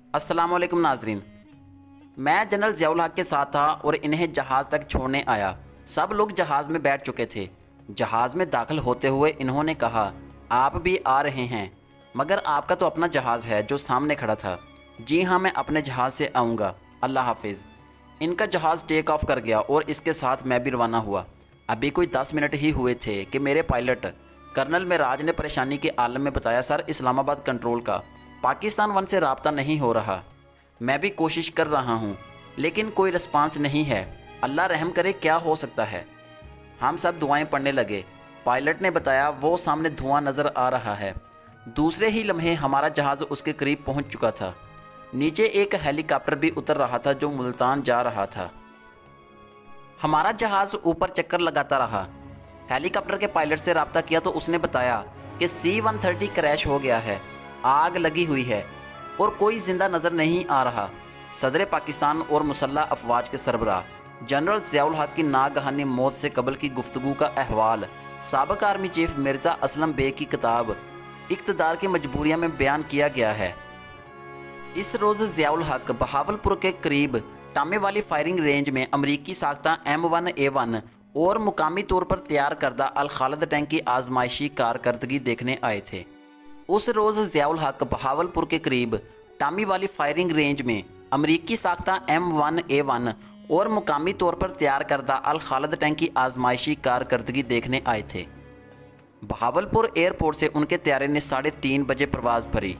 अस्सलाम वालेकुम नाजरीन। मैं जनरल ज़ियाउल हक के साथ था और इन्हें जहाज़ तक छोड़ने आया। सब लोग जहाज़ में बैठ चुके थे। जहाज़ में दाखिल होते हुए इन्होंने कहा, आप भी आ रहे हैं, मगर आपका तो अपना जहाज़ है जो सामने खड़ा था। जी हाँ, मैं अपने जहाज़ से आऊँगा, अल्लाह हाफिज़। इनका जहाज़ टेक ऑफ कर गया और इसके साथ मैं भी रवाना हुआ। अभी कोई 10 मिनट ही हुए थे कि मेरे पायलट कर्नल मेराज ने परेशानी के आलम में बताया, सर इस्लामाबाद कंट्रोल का पाकिस्तान वन से रब्ता नहीं हो रहा। मैं भी कोशिश कर रहा हूँ लेकिन कोई रिस्पांस नहीं है। अल्लाह रहम करे, क्या हो सकता है। हम सब दुआएं पढ़ने लगे। पायलट ने बताया वो सामने धुआं नज़र आ रहा है। दूसरे ही लम्हे हमारा जहाज़ उसके करीब पहुँच चुका था। नीचे एक हेलीकॉप्टर भी उतर रहा था जो मुल्तान जा रहा था। हमारा जहाज़ ऊपर चक्कर लगाता रहा। हेलीकॉप्टर के पायलट से रब्ता किया तो उसने बताया कि C-130 क्रैश हो गया है, आग लगी हुई है और कोई जिंदा नज़र नहीं आ रहा। सदर पाकिस्तान और मुसल्लह अफवाज के सरबराह जनरल ज़ियाउल हक की नागहानी मौत से कबल की गुफ्तगू का अहवाल साबिक़ आर्मी चीफ मिर्ज़ा असलम बेग की किताब इक़्तिदार की मजबूरियाँ में बयान किया गया है। इस रोज़ ज़ियाउल हक बहावलपुर के करीब टामे वाली फायरिंग रेंज में अमरीकी साख्ता M1A1 और मुकामी तौर पर तैयार करदा अल खालिद टैंक की आजमाइशी कारकर्दगी देखने आए थे। उस रोज़ ज़ियाउल हक बहावलपुर के करीब टामी वाली फायरिंग रेंज में अमरीकी साख्ता M1A1 और मुकामी तौर पर तैयार करदा अल खालिद टैंक की आजमाइशी कारकर्दगी देखने आए थे। बहावलपुर एयरपोर्ट से उनके तैयारे ने 3:30 बजे परवाज़ भरी।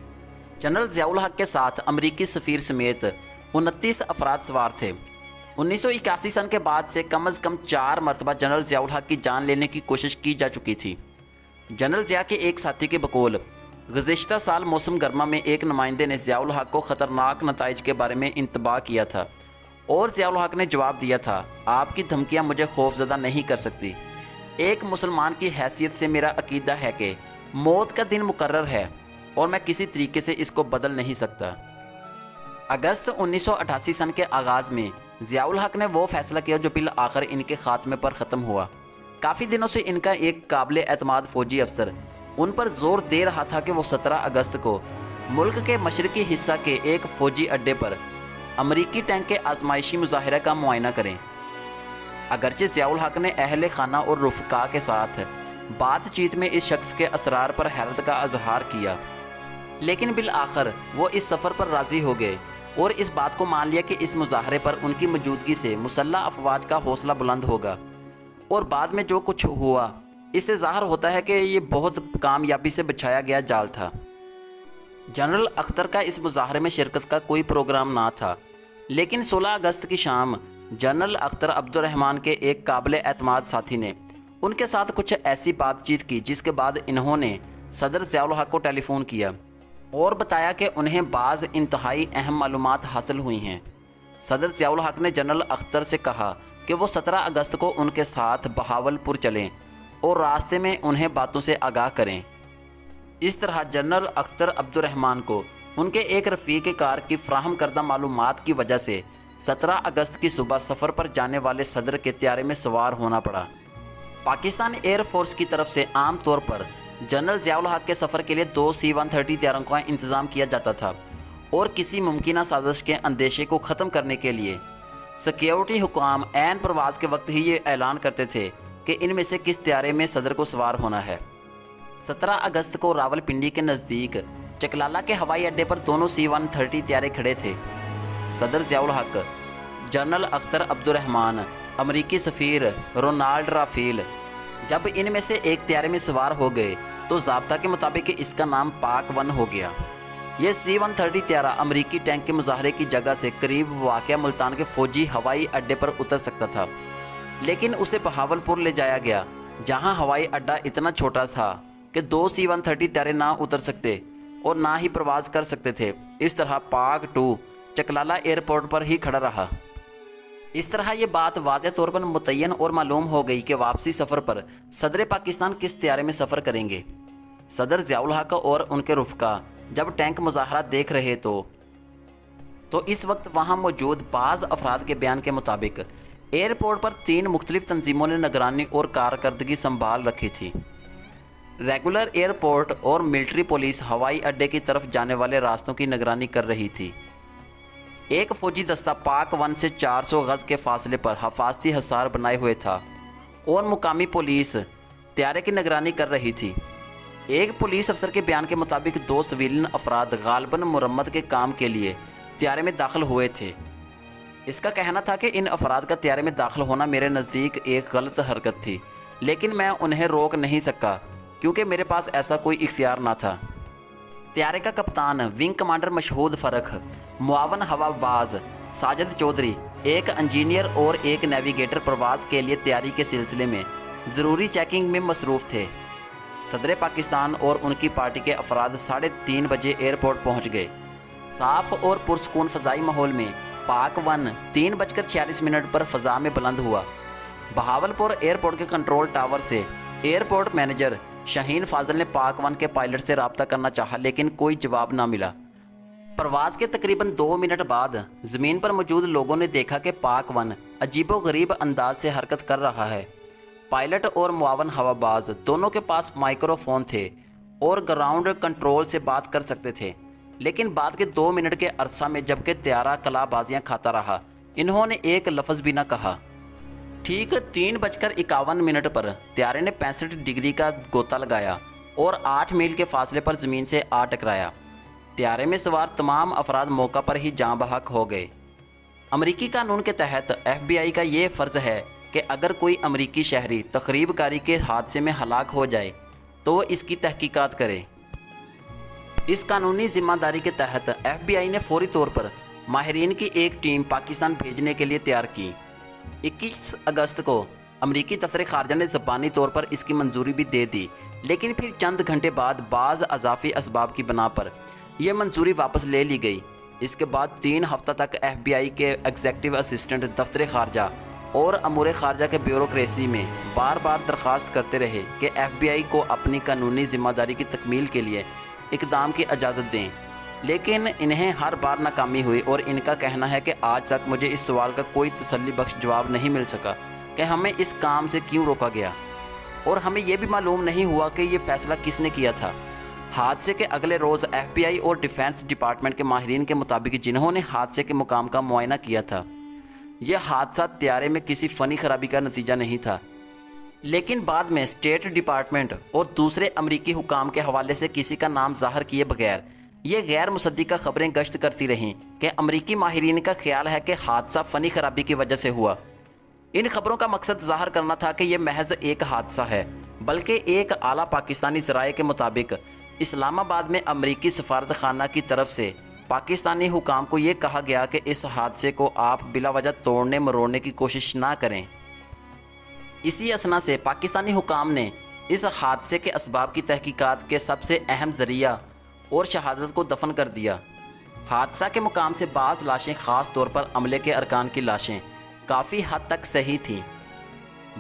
जनरल ज़ियाउल हक के साथ अमरीकी सफ़ीर समेत 29 अफराद सवार थे। 1981 सन के बाद से कम अज़ कम 4 मरतबा जनरल ज़ियाउल हक की जान लेने की कोशिश की जा चुकी थी। जनरल ज़िया के एक साथी के बकौल गुज़िश्ता साल मौसम गर्मा में एक नुमाइंदे ने ज़ियाउल हक को ख़तरनाक नताइज के बारे में इंतबाह किया था और ज़ियाउल हक ने जवाब दिया था, आपकी धमकियाँ मुझे खौफज़दा नहीं कर सकती। एक मुसलमान की हैसियत से मेरा अकीदा है कि मौत का दिन मुकर्रर है और मैं किसी तरीके से इसको बदल नहीं सकता। अगस्त 1988 सन के आगाज़ में ज़ियाउल हक ने वो फैसला किया जो बिल आखिर इनके खात्मे पर ख़त्म हुआ। काफ़ी दिनों से इनका एक काबिल एतमाद फ़ौजी अफसर उन पर जोर दे रहा था कि वो 17 अगस्त को मुल्क के मशरकी हिस्सा के एक फ़ौजी अड्डे पर अमरीकी टैंक के आजमाइशी मुजाहिरा का मुआयना करें। अगरचे ज़ियाउल हक ने अहले खाना और रुफ़का के साथ बातचीत में इस शख्स के असरार पर हैरत का इजहार किया, लेकिन बिल आखिर वो इस सफ़र पर राज़ी हो गए और इस बात को मान लिया कि इस मुजाहरे पर उनकी मौजूदगी से मुसल्लह अफवाज का हौसला बुलंद होगा। और बाद में जो कुछ हुआ इससे ज़ाहिर होता है कि ये बहुत कामयाबी से बिछाया गया जाल था। जनरल अख्तर का इस मुजाहरे में शिरकत का कोई प्रोग्राम ना था, लेकिन 16 अगस्त की शाम जनरल अख्तर अब्दुर्रहमान के एक काबिल एतमाद साथी ने उनके साथ कुछ ऐसी बातचीत की जिसके बाद इन्होंने सदर ज़ियाउल हक को टेलीफ़ोन किया और बताया कि उन्हें बाज़ इंतहाई अहम मालूमात हासिल हुई हैं। सदर ज़ियाउल हक ने जनरल अख्तर से कहा कि वो 17 अगस्त को उनके साथ बहावलपुर चलें और रास्ते में उन्हें बातों से आगाह करें। इस तरह जनरल अख्तर अब्दुर्रहमान को उनके एक रफ़ीक कार की फ्राहम करदा मालूमात की वजह से 17 अगस्त की सुबह सफ़र पर जाने वाले सदर के त्यारे में सवार होना पड़ा। पाकिस्तान एयरफोर्स की तरफ से आम तौर पर जनरल ज़ियाउल हक के सफ़र के लिए 2 C-130 त्यारों का इंतज़ाम किया जाता था और किसी मुमकिन साजिश के अंदेशे को ख़त्म करने के लिए सिक्योरिटी हुकाम ऐन परवाज़ के वक्त ही ये ऐलान करते थे कि इनमें से किस त्यारे में सदर को सवार होना है। 17 अगस्त को रावलपिंडी के नज़दीक चकलाला के हवाई अड्डे पर दोनों C-130 त्यारे खड़े थे। सदर ज़ियाउल हक, जनरल अख्तर अब्दुर्रहमान, अमरीकी सफ़ीर रोनाल्ड राफेल जब इनमें से एक त्यारे में सवार हो गए तो ज़ाब्ता के मुताबिक इसका नाम पाक 1 हो गया। यह C-130 त्यारा अमरीकी टैंक के मुजाहरे की जगह से करीब वाक़या मुल्तान के फ़ौजी हवाई अड्डे पर उतर सकता था, लेकिन उसे बहावलपुर ले जाया गया जहां हवाई अड्डा इतना छोटा था कि 2 C-130 त्यारे ना उतर सकते और ना ही प्रवास कर सकते थे। इस तरह पाक 2 चकलाला एयरपोर्ट पर ही खड़ा रहा। इस तरह ये बात वाज़ेह तौर पर मुतय्यन और मालूम हो गई कि वापसी सफ़र पर सदर पाकिस्तान किस त्यारे में सफ़र करेंगे। सदर ज़ियाउल हक और उनके रुफ़का जब टैंक मुज़ाहरा देख रहे तो इस वक्त वहाँ मौजूद बाज़ अफराद के बयान के मुताबिक एयरपोर्ट पर 3 मुख्तलिफ तंजीमों ने निगरानी और कारकर्दगी संभाल रखी थी। रेगुलर एयरपोर्ट और मिलिट्री पुलिस हवाई अड्डे की तरफ जाने वाले रास्तों की निगरानी कर रही थी। ایک فوجی دستہ پاک 1 سے 400 گز کے فاصلے پر حفاظتی حصار بنائے ہوئے تھا اور مقامی پولیس طیارے کی نگرانی کر رہی تھی۔ ایک پولیس افسر کے بیان کے مطابق 2 سویلین افراد غالباً مرمت کے کام کے لیے طیارے میں داخل ہوئے تھے۔ اس کا کہنا تھا کہ ان افراد کا طیارے میں داخل ہونا میرے نزدیک ایک غلط حرکت تھی، لیکن میں انہیں روک نہیں سکا کیونکہ میرے پاس ایسا کوئی اختیار نہ تھا۔ طیارے کا کپتان، ونگ کمانڈر مشہود فرخ، معاون ہوا باز ساجد چودھری، ایک انجینئر اور ایک نیویگیٹر پرواز کے لیے تیاری کے سلسلے میں ضروری چیکنگ میں مصروف تھے۔ صدر پاکستان اور ان کی پارٹی کے افراد 3:30 بجے ایئرپورٹ پہنچ گئے۔ صاف اور پرسکون فضائی ماحول میں پاک 1 3:46 پر فضا میں بلند ہوا۔ بہاولپور ایئرپورٹ کے کنٹرول ٹاور سے ایئرپورٹ مینیجر شاہین فاضل نے پاک 1 کے پائلٹ سے رابطہ کرنا چاہا لیکن کوئی جواب نہ ملا۔ پرواز کے تقریباً 2 منٹ بعد زمین پر موجود لوگوں نے دیکھا کہ پاک 1 عجیب و غریب انداز سے حرکت کر رہا ہے۔ پائلٹ اور معاون ہوا باز دونوں کے پاس مائکرو فون تھے اور گراؤنڈ کنٹرول سے بات کر سکتے تھے، لیکن بعد کے 2 منٹ کے عرصہ میں جبکہ طیارہ کلا بازیاں کھاتا رہا، انہوں نے ایک لفظ بھی نہ کہا۔ ٹھیک 3:51 پر طیارے نے 65 ڈگری کا گوتا لگایا اور 8 میل کے فاصلے پر زمین سے آ ٹکرایا۔ طیارے میں سوار تمام افراد موقع پر ہی جاں بحق ہو گئے۔ امریکی قانون کے تحت FBI کا یہ فرض ہے کہ اگر کوئی امریکی شہری تخریب کاری کے حادثے میں ہلاک ہو جائے تو وہ اس کی تحقیقات کرے۔ اس قانونی ذمہ داری کے تحت FBI نے فوری طور پر ماہرین کی ایک ٹیم پاکستان بھیجنے کے لیے تیار کی۔ 21 اگست کو امریکی دفتر خارجہ نے زبانی طور پر اس کی منظوری بھی دے دی، لیکن پھر چند گھنٹے بعد بعض اضافی اسباب کی بنا پر یہ منظوری واپس لے لی گئی۔ اس کے بعد 3 ہفتہ تک FBI کے ایگزیکٹو اسسٹنٹ دفتر خارجہ اور امور خارجہ کے بیوروکریسی میں بار بار درخواست کرتے رہے کہ FBI کو اپنی قانونی ذمہ داری کی تکمیل کے لیے اقدام کی اجازت دیں، لیکن انہیں ہر بار ناکامی ہوئی اور ان کا کہنا ہے کہ آج تک مجھے اس سوال کا کوئی تسلی بخش جواب نہیں مل سکا کہ ہمیں اس کام سے کیوں روکا گیا، اور ہمیں یہ بھی معلوم نہیں ہوا کہ یہ فیصلہ کس نے کیا تھا۔ حادثے کے اگلے روز FBI اور ڈیفنس ڈپارٹمنٹ کے ماہرین کے مطابق جنہوں نے حادثے کے مقام کا معائنہ کیا تھا، یہ حادثہ طیارے میں کسی فنی خرابی کا نتیجہ نہیں تھا، لیکن بعد میں اسٹیٹ ڈپارٹمنٹ اور دوسرے امریکی حکام کے حوالے سے کسی کا نام ظاہر کیے بغیر یہ غیر مصدقہ خبریں گشت کرتی رہیں کہ امریکی ماہرین کا خیال ہے کہ حادثہ فنی خرابی کی وجہ سے ہوا۔ ان خبروں کا مقصد ظاہر کرنا تھا کہ یہ محض ایک حادثہ ہے، بلکہ ایک اعلیٰ پاکستانی ذرائع کے مطابق اسلام آباد میں امریکی سفارت خانہ کی طرف سے پاکستانی حکام کو یہ کہا گیا کہ اس حادثے کو آپ بلا وجہ توڑنے مروڑنے کی کوشش نہ کریں۔ اسی اسنا سے پاکستانی حکام نے اس حادثے کے اسباب کی تحقیقات کے سب سے اہم ذریعہ اور شہادت کو دفن کر دیا۔ حادثہ کے مقام سے بعض لاشیں، خاص طور پر عملے کے ارکان کی لاشیں، کافی حد تک صحیح تھیں۔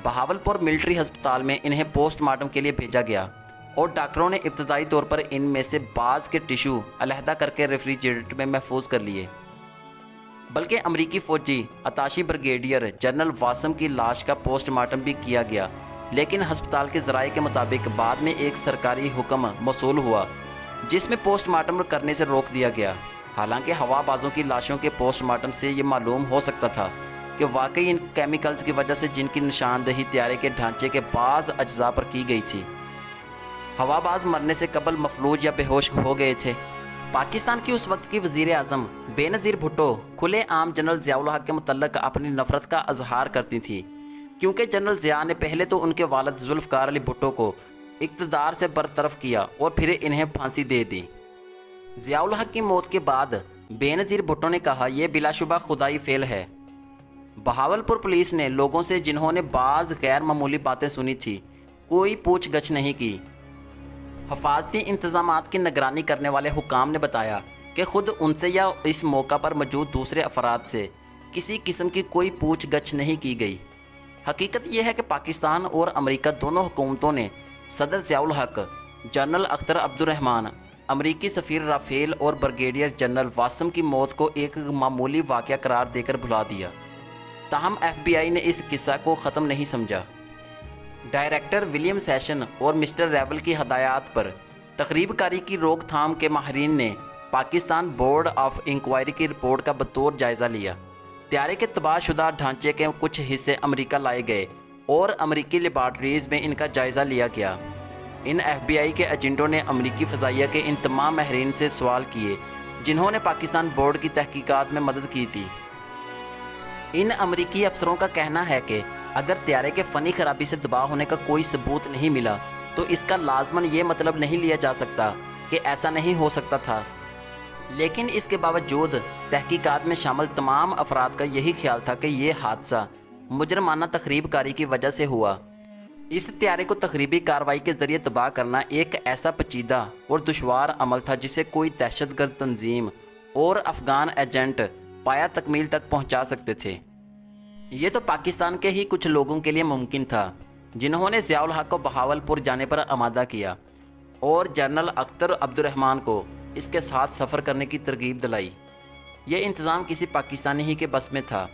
بہاولپور ملٹری ہسپتال میں انہیں پوسٹ مارٹم کے لیے بھیجا گیا اور ڈاکٹروں نے ابتدائی طور پر ان میں سے بعض کے ٹشو علیحدہ کر کے ریفریجریٹر میں محفوظ کر لیے، بلکہ امریکی فوجی اتاشی بریگیڈیئر جنرل واسم کی لاش کا پوسٹ مارٹم بھی کیا گیا، لیکن ہسپتال کے ذرائع کے مطابق بعد میں ایک سرکاری حکم موصول ہوا جس میں پوسٹ مارٹم کرنے سے روک دیا گیا۔ حالانکہ ہوا بازوں کی لاشوں کے پوسٹ مارٹم سے یہ معلوم ہو سکتا تھا کہ واقعی ان کیمیکلز کی وجہ سے جن کی نشاندہی طیارے کے ڈھانچے کے بعض اجزاء پر کی گئی تھی، ہوا باز مرنے سے قبل مفلوج یا بے ہوش ہو گئے تھے۔ پاکستان کی اس وقت کی وزیر اعظم بے نظیر بھٹو کھلے عام جنرل ضیاء الحق کے متعلق اپنی نفرت کا اظہار کرتی تھی، کیونکہ جنرل ضیاء نے پہلے تو ان کے والد ذوالفقار علی بھٹو کو اقتدار سے برطرف کیا اور پھر انہیں پھانسی دے دی۔ ضیاء الحق کی موت کے بعد بے نظیر بھٹو نے کہا، یہ بلا شبہ خدائی فعل ہے۔ بہاولپور پولیس نے لوگوں سے جنہوں نے بعض غیر معمولی باتیں سنی تھی کوئی پوچھ گچھ نہیں کی۔ حفاظتی انتظامات کی نگرانی کرنے والے حکام نے بتایا کہ خود ان سے یا اس موقع پر موجود دوسرے افراد سے کسی قسم کی کوئی پوچھ گچھ نہیں کی گئی۔ حقیقت یہ ہے کہ پاکستان اور امریکہ دونوں حکومتوں نے صدر ضیاء الحق، جنرل اختر عبد الرحمان، امریکی سفیر رافیل اور بریگیڈیئر جنرل واسم کی موت کو ایک معمولی واقعہ قرار دے کر بھلا دیا۔ تاہم FBI نے اس قصہ کو ختم نہیں سمجھا۔ ڈائریکٹر ولیم سیشن اور مسٹر ریول کی ہدایات پر تخریب کاری کی روک تھام کے ماہرین نے पाकिस्तान बोर्ड ऑफ इंक्वायरी की रिपोर्ट का बतौर जायज़ा लिया। त्यारे के तबाहशुदा ढांचे के कुछ हिस्से अमेरिका लाए गए और अमेरिकी लेबॉर्ट्रीज़ में इनका जायज़ा लिया गया। इन FBI के एजेंटों ने अमेरिकी फ़ज़ाइया के इन तमाम माहिरीन से सवाल किए जिन्होंने पाकिस्तान बोर्ड की तहकीकात में मदद की थी। इन अमेरिकी अफसरों का कहना है कि अगर त्यारे के फ़नी खराबी से तबाह होने का कोई सबूत नहीं मिला तो इसका लाजमन ये मतलब नहीं लिया जा सकता कि ऐसा नहीं हो सकता था। लेकिन इसके बावजूद तहकीकात में शामिल तमाम अफराद का यही ख्याल था कि ये हादसा मुजरमाना तखरीब कारी की वजह से हुआ। इस त्यारे को तखरीबी कार्रवाई के ज़रिए तबाह करना एक ऐसा पेचीदा और दुश्वार अमल था जिसे कोई दहशतगर्द तंजीम और अफ़गान एजेंट पाया तकमील तक पहुंचा सकते थे। ये तो पाकिस्तान के ही कुछ लोगों के लिए मुमकिन था जिन्होंने ज़ियाउल हक को बहावलपुर जाने पर आमादा किया और जनरल अख्तर अब्दुर्रहमान को इसके साथ सफ़र करने की तरगीब दिलाई। ये इंतज़ाम किसी पाकिस्तानी ही के बस में था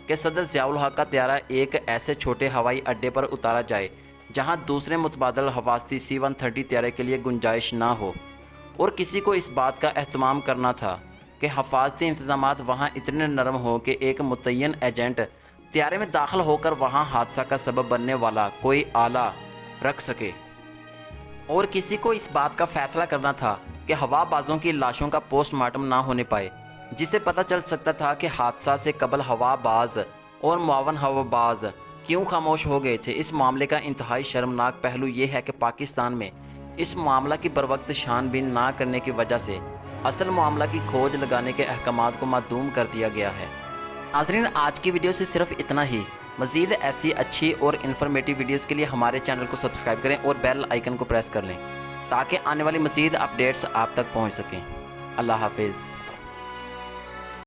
कि सदर ज़ियाउल हक का त्यारा एक ऐसे छोटे हवाई अड्डे पर उतारा जाए जहां दूसरे मुतबादल हवास्ती C-130 त्यारे के लिए गुंजाइश ना हो, और किसी को इस बात का एहतमाम करना था कि हफाजती इंतज़ामात वहां इतने नरम हों कि एक मुतय्यन एजेंट त्यारे में दाखिल होकर वहां हादसा का सबब बनने वाला कोई आला रख सके, और किसी को इस बात का फ़ैसला करना था कि हवाबाजों की लाशों का पोस्टमार्टम ना होने पाए, जिससे पता चल सकता था कि हादसा से कबल हवाबाज और मुआवन हवाबाज क्यों खामोश हो गए थे। इस मामले का इंतहाई शर्मनाक पहलू ये है कि पाकिस्तान में इस मामला की बरवक्त छानबीन ना करने की वजह से असल मामला की खोज लगाने के अहकामात को मादूम कर दिया गया है। नाज़रीन, आज की वीडियो से सिर्फ इतना ही। मज़ीद ऐसी अच्छी और इन्फॉर्मेटिव वीडियोज़ के लिए हमारे चैनल को सब्सक्राइब करें और बेल आइकन को प्रेस कर लें ताकि आने वाली मज़ीद अपडेट्स आप तक पहुँच सकें। अल्लाह हाफिज़।